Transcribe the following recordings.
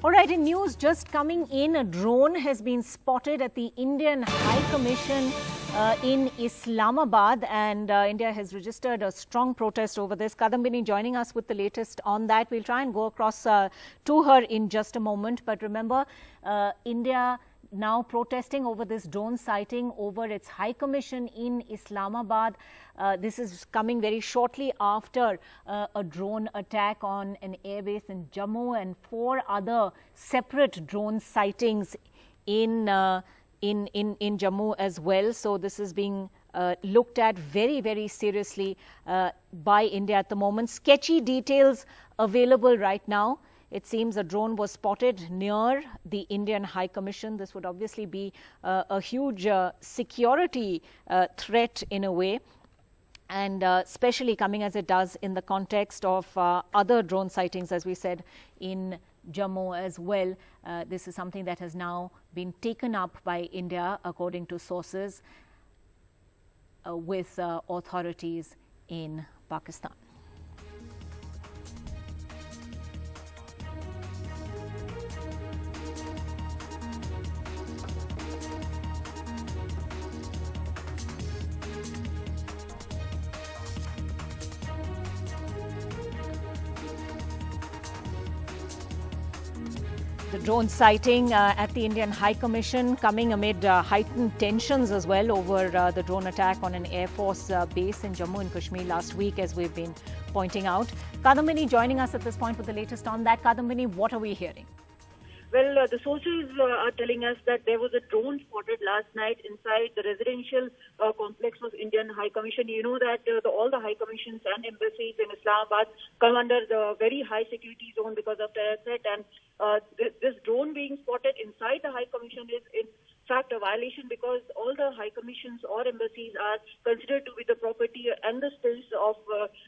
All right, in news just coming in, a drone has been spotted at the Indian High Commission in Islamabad, and India has registered a strong protest over this. Kadambini joining us with the latest on that. We'll try and go across to her in just a moment. But remember, India now protesting over this drone sighting over its High Commission in Islamabad. This is coming very shortly after a drone attack on an airbase in Jammu and 4 other separate drone sightings in Jammu as well. So this is being looked at very, very seriously by India at the moment. Sketchy details available right now. It seems a drone was spotted near the Indian High Commission. This would obviously be a huge security threat in a way, and especially coming as it does in the context of other drone sightings, as we said, in Jammu as well. This is something that has now been taken up by India, according to sources, with authorities in Pakistan. The drone sighting at the Indian High Commission coming amid heightened tensions as well over the drone attack on an Air Force base in Jammu and Kashmir last week, as we've been pointing out. Kadambini joining us at this point with the latest on that. Kadambini, what are we hearing? Well, the sources are telling us that there was a drone spotted last night inside the residential complex of Indian High Commission. You know that all the High Commissions and embassies in Islamabad come under the very high security zone because of terror threat, and this drone being spotted inside the High Commission is in fact a violation, because all the High Commissions or embassies are considered to be the property and the space of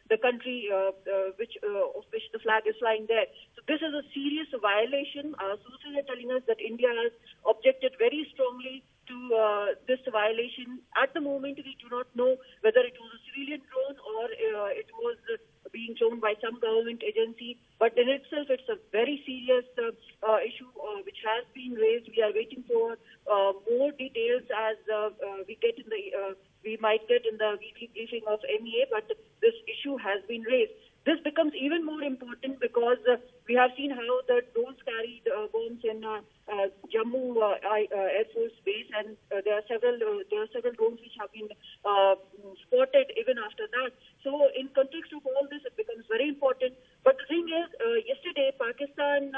the country of which the flag is flying there. So this is a serious violation. Sources are telling us that India has objected very strongly to this violation. At the moment, we do not know whether it was a civilian drone or it was being shown by some government agency. But in itself, it's a very serious issue which has been raised. We are waiting for more details as we might get in the weekly briefing of MEA. But this issue has been raised. This becomes even more important because we have seen how the drones carried bombs in Jammu Air Force Base, and there are several drones which have been spotted even after that. So, in context of all this, it becomes very important. But the thing is, yesterday, Pakistan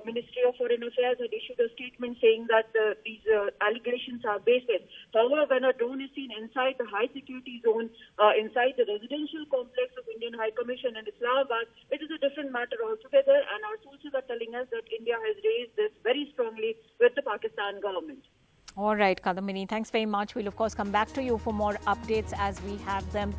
Ministry of Foreign Affairs had issued a statement saying that these allegations are baseless. However, when a drone is seen inside the high security zone, inside the residential complex of Indian High Commission in Islamabad, it is a different matter altogether, and our sources are telling us that India has raised this very strongly with the Pakistan government. All right, Kadambini, thanks very much. We'll, of course, come back to you for more updates as we have them.